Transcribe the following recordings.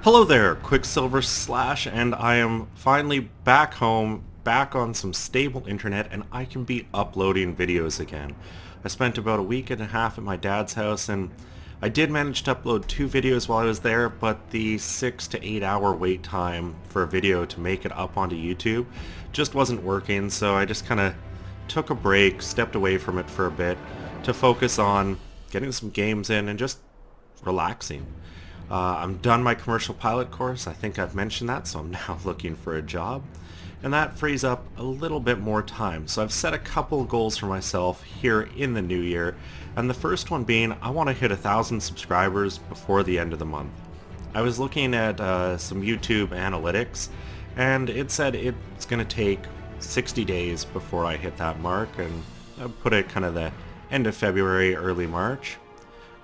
Hello there, Qckslvrslash, and I am finally back home, back on some stable internet, and I can be uploading videos again. I spent about a week and a half at my dad's house, and I did manage to upload 2 videos while I was there, but the 6 to 8 hour wait time for a video to make it up onto YouTube just wasn't working, so I just kind of took a break, stepped away from it for a bit to focus on getting some games in and just relaxing. I'm done my commercial pilot course. I think I've mentioned that, so I'm now looking for a job. And that frees up a little bit more time. So I've set a couple goals for myself here in the new year. And the first one being, I want to hit 1,000 subscribers before the end of the month. I was looking at some YouTube analytics, and it said it's going to take 60 days before I hit that mark, and I put it kind of the end of February, early March.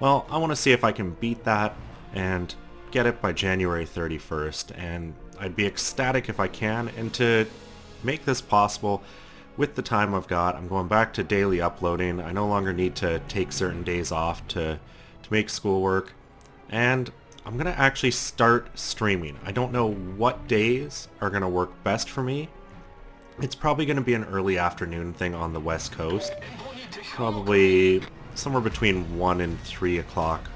Well, I want to see if I can beat that and get it by January 31st, and I'd be ecstatic if I can. And to make this possible, with the time I've got, I'm going back to daily uploading. I no longer need to take certain days off to make schoolwork, and I'm gonna actually start streaming. I don't know what days are gonna work best for me. It's probably gonna be an early afternoon thing on the West Coast, probably somewhere between 1 and 3 o'clock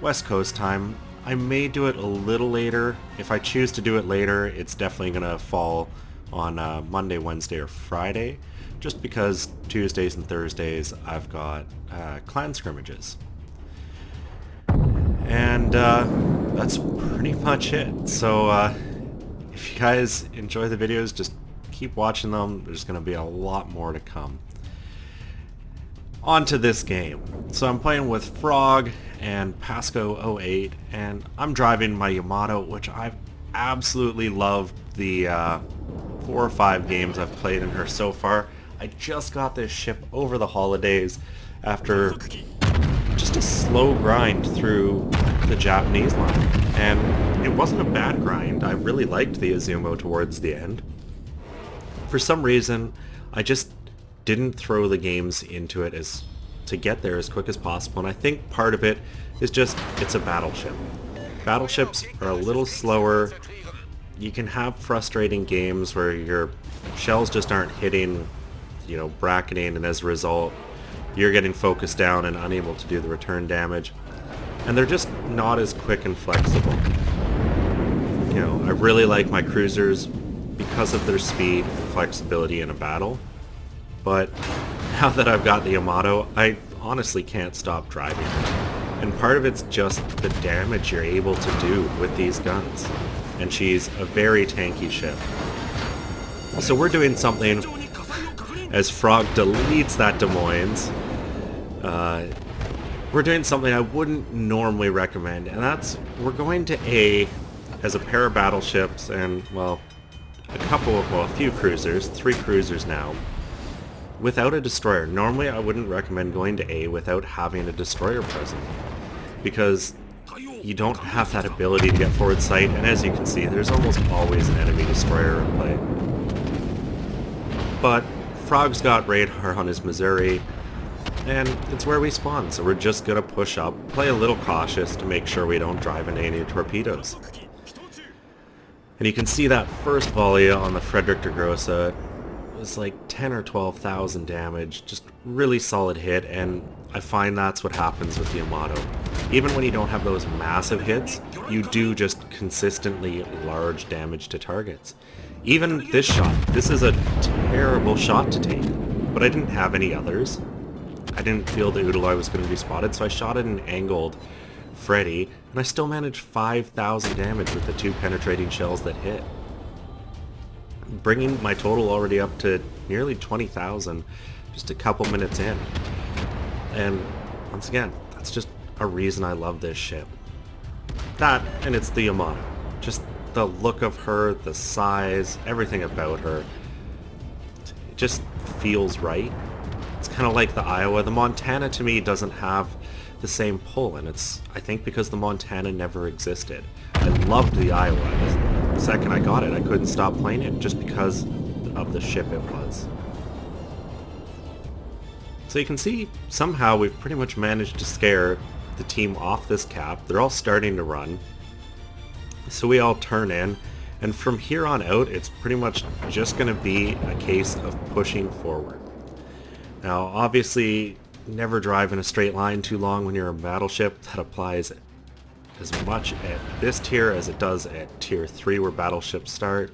West Coast time. I may do it a little later. If I choose to do it later, it's definitely going to fall on Monday, Wednesday, or Friday, just because Tuesdays and Thursdays I've got clan scrimmages. And that's pretty much it. So if you guys enjoy the videos, just keep watching them. There's going to be a lot more to come. On to this game. So I'm playing with Frog and Pasco08, and I'm driving my Yamato, which I've absolutely loved the 4 or 5 games I've played in her so far. I just got this ship over the holidays after just a slow grind through the Japanese line, and it wasn't a bad grind. I really liked the Izumo towards the end. For some reason, I just didn't throw the games into it to get there as quick as possible, and I think part of it is just it's a battleship. Battleships are a little slower. You can have frustrating games where your shells just aren't hitting, bracketing, and as a result you're getting focused down and unable to do the return damage, and they're just not as quick and flexible. I really like my cruisers because of their speed and flexibility in a battle. But now that I've got the Yamato, I honestly can't stop driving it. And part of it's just the damage you're able to do with these guns. And she's a very tanky ship. So we're doing something, as Frog deletes that Des Moines, we're doing something I wouldn't normally recommend, and that's we're going to A as a pair of battleships and, well, a few cruisers, 3 cruisers now, without a destroyer. Normally I wouldn't recommend going to A without having a destroyer present, because you don't have that ability to get forward sight, and as you can see, there's almost always an enemy destroyer in play. But Frog's got radar on his Missouri, and it's where we spawn, so we're just gonna push up, play a little cautious to make sure we don't drive into any torpedoes. And you can see that first volley on the Frederick de Grossa was like 10 or 12,000 damage, just really solid hit, and I find that's what happens with the Yamato. Even when you don't have those massive hits, you do just consistently large damage to targets. Even this shot, this is a terrible shot to take, but I didn't have any others. I didn't feel the Udaloi was going to be spotted, so I shot at an angled Freddy, and I still managed 5,000 damage with the 2 penetrating shells that hit, bringing my total already up to nearly 20,000 just a couple minutes in. And once again, that's just a reason I love this ship. That, and it's the Yamato. Just the look of her, the size, everything about her, it just feels right. It's kind of like the Iowa. The Montana to me doesn't have the same pull, and it's, I think, because the Montana never existed. I loved the Iowa. The second I got it, I couldn't stop playing it just because of the ship it was. So you can see, somehow we've pretty much managed to scare the team off this cap. They're all starting to run. So we all turn in, and from here on out, it's pretty much just going to be a case of pushing forward. Now, obviously, never drive in a straight line too long when you're a battleship. That applies as much at this tier as it does at tier 3 where battleships start.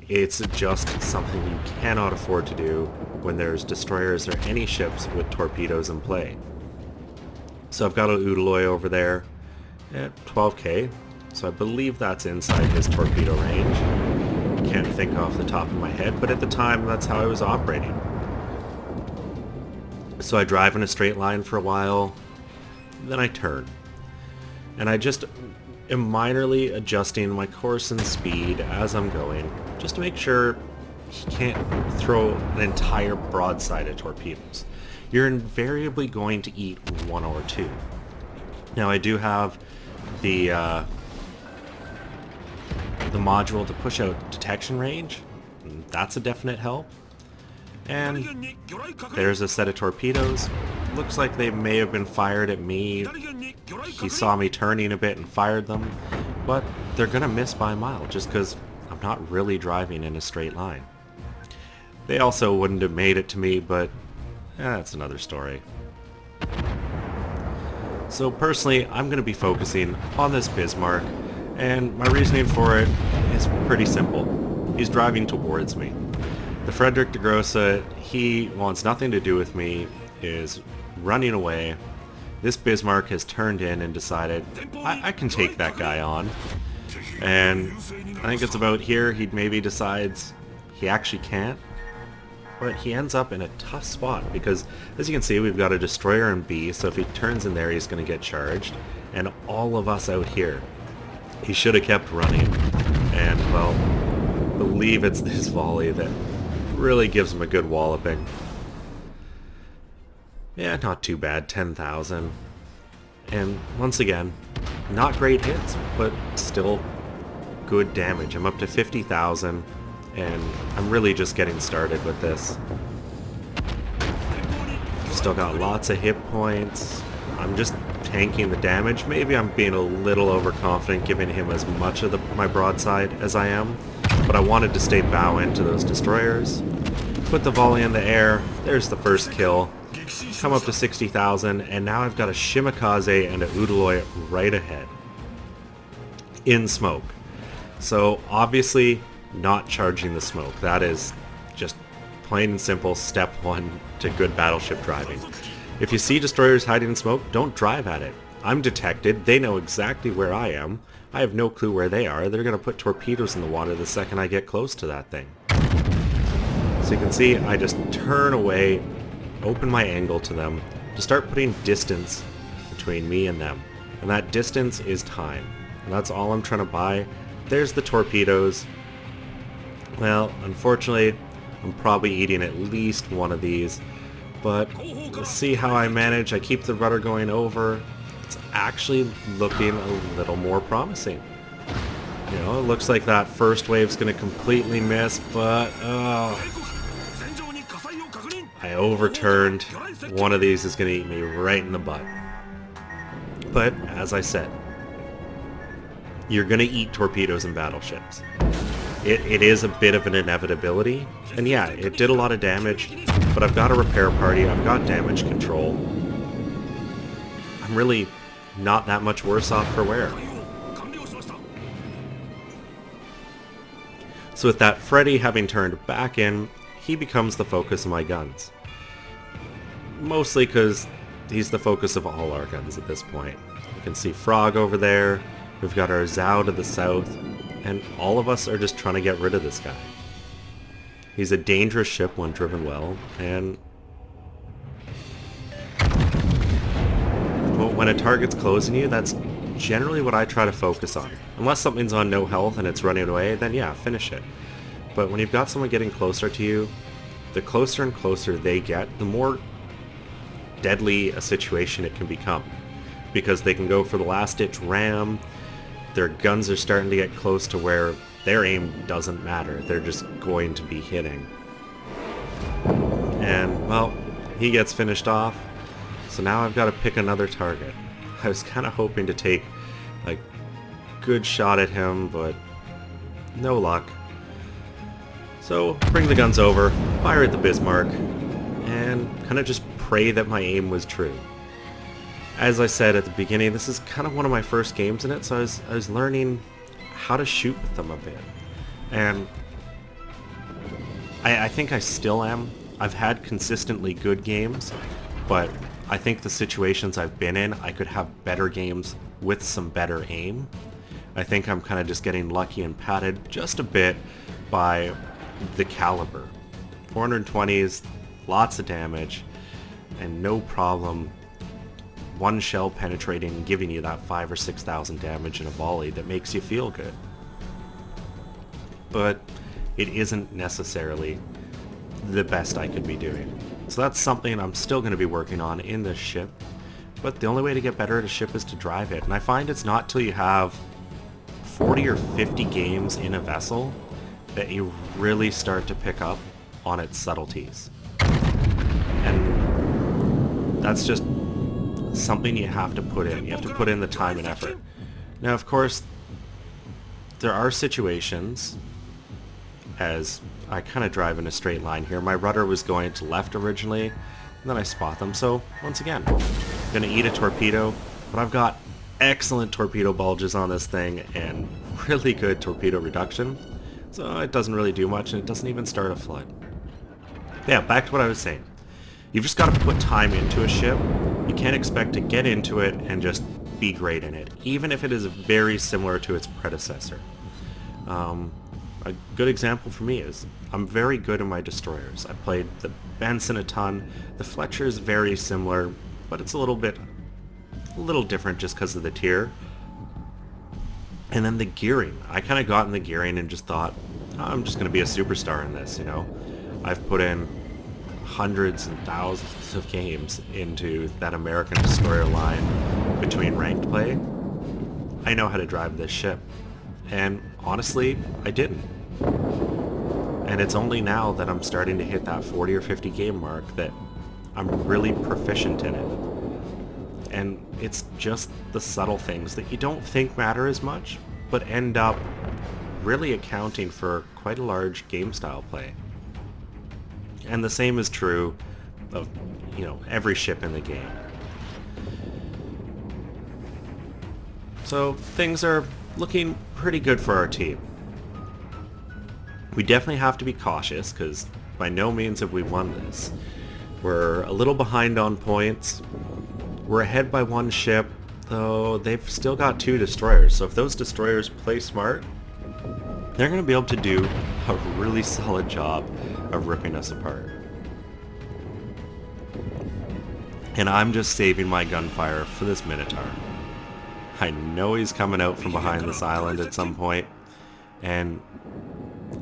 It's just something you cannot afford to do when there's destroyers or any ships with torpedoes in play. So I've got an Udaloy over there at 12k, so I believe that's inside his torpedo range. Can't think off the top of my head, but at the time that's how I was operating. So I drive in a straight line for a while, then I turn. And I just am minorly adjusting my course and speed as I'm going, just to make sure he can't throw an entire broadside of torpedoes. You're invariably going to eat one or two. Now I do have the module to push out detection range. That's a definite help. And there's a set of torpedoes. Looks like they may have been fired at me. He saw me turning a bit and fired them, but they're gonna miss by a mile just because I'm not really driving in a straight line. They also wouldn't have made it to me, but that's another story. So personally, I'm gonna be focusing on this Bismarck, and my reasoning for it is pretty simple. He's driving towards me. The Frederick de Grosse, he wants nothing to do with me, is running away. This Bismarck has turned in and decided, I can take that guy on. And I think it's about here he maybe decides he actually can't. But he ends up in a tough spot because, as you can see, we've got a destroyer in B, so if he turns in there he's going to get charged. And all of us out here. He should have kept running. And, well, I believe it's this volley that really gives him a good walloping. Yeah, not too bad, 10,000. And once again, not great hits, but still good damage. I'm up to 50,000, and I'm really just getting started with this. Still got lots of hit points. I'm just tanking the damage. Maybe I'm being a little overconfident giving him as much of my broadside as I am, but I wanted to stay bow into those destroyers. Put the volley in the air. There's the first kill. Come up to 60,000, and now I've got a Shimakaze and a Udaloy right ahead. In smoke. So obviously not charging the smoke. That is just plain and simple step one to good battleship driving. If you see destroyers hiding in smoke, don't drive at it. I'm detected. They know exactly where I am. I have no clue where they are. They're going to put torpedoes in the water the second I get close to that thing. So you can see I just turn away, open my angle to them to start putting distance between me and them. And that distance is time. And that's all I'm trying to buy. There's the torpedoes. Well, unfortunately, I'm probably eating at least one of these. But let's see how I manage. I keep the rudder going over. It's actually looking a little more promising. You know, it looks like that first wave's going to completely miss, but I overturned. One of these is going to eat me right in the butt. But, as I said, you're going to eat torpedoes in battleships. It is a bit of an inevitability, and yeah, it did a lot of damage, but I've got a repair party, I've got damage control. I'm really not that much worse off for wear. So with that Freddy having turned back in, he becomes the focus of my guns. Mostly because he's the focus of all our guns at this point. You can see Frog over there, we've got our Zhao to the south, and all of us are just trying to get rid of this guy. He's a dangerous ship when driven well, and when a target's closing you, that's generally what I try to focus on. Unless something's on no health and it's running away, then yeah, finish it. But when you've got someone getting closer to you, the closer and closer they get, the more deadly a situation it can become. Because they can go for the last-ditch ram, their guns are starting to get close to where their aim doesn't matter. They're just going to be hitting. And, well, he gets finished off. So now I've got to pick another target. I was kind of hoping to take, like, good shot at him, but no luck. So, bring the guns over, fire at the Bismarck, and kind of just pray that my aim was true. As I said at the beginning, this is kind of one of my first games in it, so I was learning how to shoot with them a bit. And I think I still am. I've had consistently good games, but I think the situations I've been in, I could have better games with some better aim. I think I'm kind of just getting lucky and patted just a bit by the caliber. 420s, lots of damage, and no problem one shell penetrating and giving you that 5,000 or 6,000 damage in a volley that makes you feel good. But it isn't necessarily the best I could be doing. So that's something I'm still going to be working on in this ship. But the only way to get better at a ship is to drive it. And I find it's not till you have 40 or 50 games in a vessel that you really start to pick up on its subtleties. And that's just something you have to put in. You have to put in the time and effort. Now, of course, there are situations, as I kind of drive in a straight line here. My rudder was going to left originally, and then I spot them. So, once again, I'm going to eat a torpedo, but I've got excellent torpedo bulges on this thing and really good torpedo reduction. So it doesn't really do much, and it doesn't even start a flood. Yeah, back to what I was saying. You've just got to put time into a ship. You can't expect to get into it and just be great in it, even if it is very similar to its predecessor. A good example for me is I'm very good in my destroyers. I played the Benson a ton. The Fletcher is very similar, but it's a little different just because of the tier. And then the gearing. I kind of got in the gearing and just thought, oh, I'm just going to be a superstar in this, you know. I've put in hundreds and thousands of games into that American destroyer line between ranked play. I know how to drive this ship. And honestly, I didn't. And it's only now that I'm starting to hit that 40 or 50 game mark that I'm really proficient in it. And it's just the subtle things that you don't think matter as much, but end up really accounting for quite a large game style play. And the same is true of, you know, every ship in the game. So things are looking pretty good for our team. We definitely have to be cautious, because by no means have we won this. We're a little behind on points. We're ahead by one ship, though they've still got 2 destroyers. So if those destroyers play smart, they're going to be able to do a really solid job of ripping us apart. And I'm just saving my gunfire for this Minotaur. I know he's coming out from behind this island at some point, and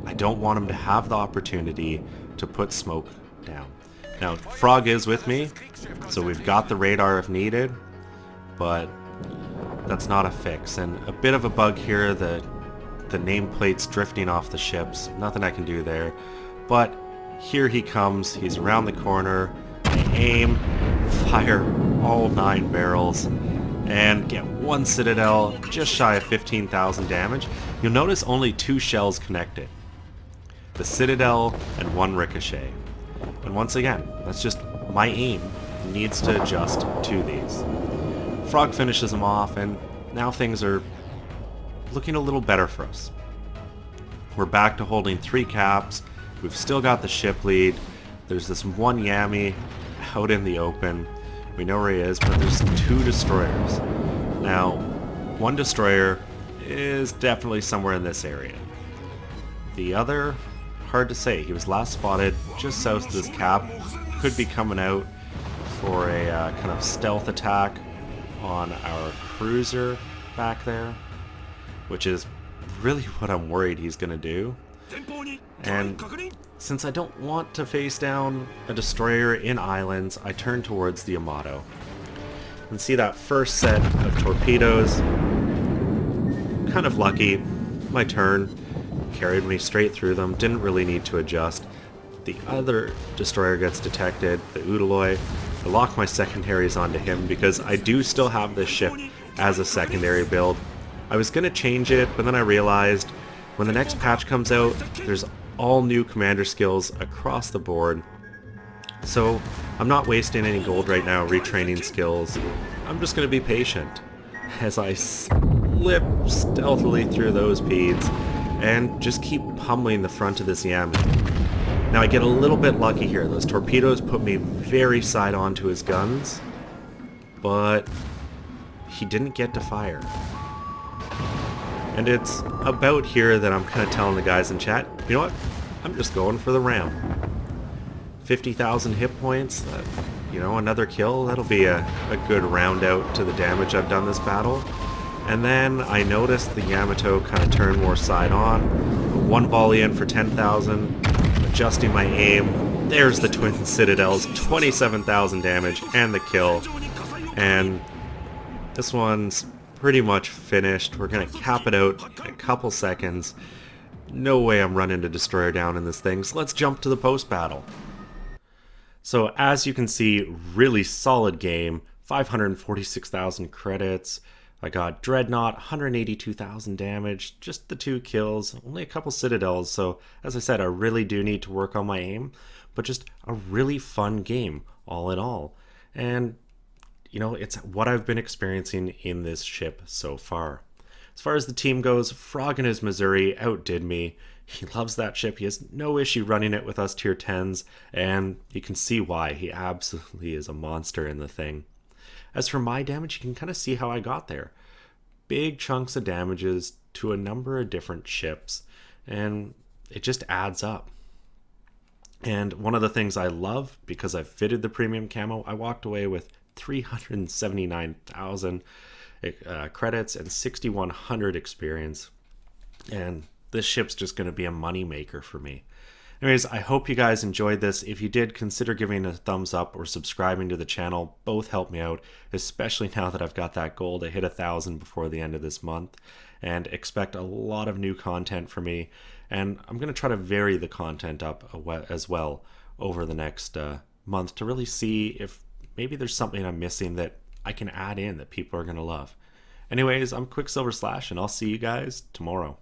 I don't want him to have the opportunity to put smoke down. Now, Frog is with me, so we've got the radar if needed, but that's not a fix. And a bit of a bug here, the nameplate's drifting off the ships. Nothing I can do there. But here he comes. He's around the corner. I aim, fire all 9 barrels, and get 1 Citadel, just shy of 15,000 damage. You'll notice only 2 shells connected. The Citadel and 1 Ricochet. And once again, that's just my aim needs to adjust to these. Frog finishes them off, and now things are looking a little better for us. We're back to holding 3 caps. We've still got the ship lead. There's this 1 Yami out in the open. We know where he is, but there's 2 destroyers. Now, 1 destroyer is definitely somewhere in this area. The other, hard to say. He was last spotted just south of this cap. Could be coming out for a kind of stealth attack on our cruiser back there, which is really what I'm worried he's going to do. And since I don't want to face down a destroyer in islands, I turn towards the Yamato. And see that first set of torpedoes. Kind of lucky. My turn carried me straight through them. Didn't really need to adjust. The other destroyer gets detected, the Udaloy. I lock my secondaries onto him because I do still have this ship as a secondary build. I was going to change it, but then I realized when the next patch comes out, there's all new commander skills across the board. So I'm not wasting any gold right now retraining skills. I'm just going to be patient as I slip stealthily through those peds and just keep pummeling the front of this Yami. Now I get a little bit lucky here. Those torpedoes put me very side on to his guns, but he didn't get to fire. And it's about here that I'm kind of telling the guys in chat, you know what, I'm just going for the ram. 50,000 hit points, you know, another kill, that'll be a good round out to the damage I've done this battle. And then I noticed the Yamato kind of turn more side on. One volley in for 10,000, adjusting my aim. There's the Twin Citadels, 27,000 damage and the kill. And this one's pretty much finished. We're going to cap it out in a couple seconds. No way I'm running to Destroyer down in this thing, so let's jump to the post-battle. So as you can see, really solid game, 546,000 credits. I got Dreadnought, 182,000 damage, just the 2 kills, only a couple Citadels, so as I said, I really do need to work on my aim, but just a really fun game, all in all. And, you know, it's what I've been experiencing in this ship so far. As far as the team goes, Frog and his Missouri outdid me. He loves that ship. He has no issue running it with us tier 10s, and you can see why. He absolutely is a monster in the thing. As for my damage, you can kind of see how I got there. Big chunks of damages to a number of different ships, and it just adds up. And one of the things I love, because I've fitted the premium camo, I walked away with 379,000 credits and 6,100 experience. And this ship's just going to be a money maker for me. Anyways, I hope you guys enjoyed this. If you did, consider giving a thumbs up or subscribing to the channel. Both help me out, especially now that I've got that goal to hit 1,000 before the end of this month. And expect a lot of new content from me. And I'm going to try to vary the content up as well over the next month to really see if maybe there's something I'm missing that I can add in that people are going to love. Anyways, I'm Qckslvrslash, and I'll see you guys tomorrow.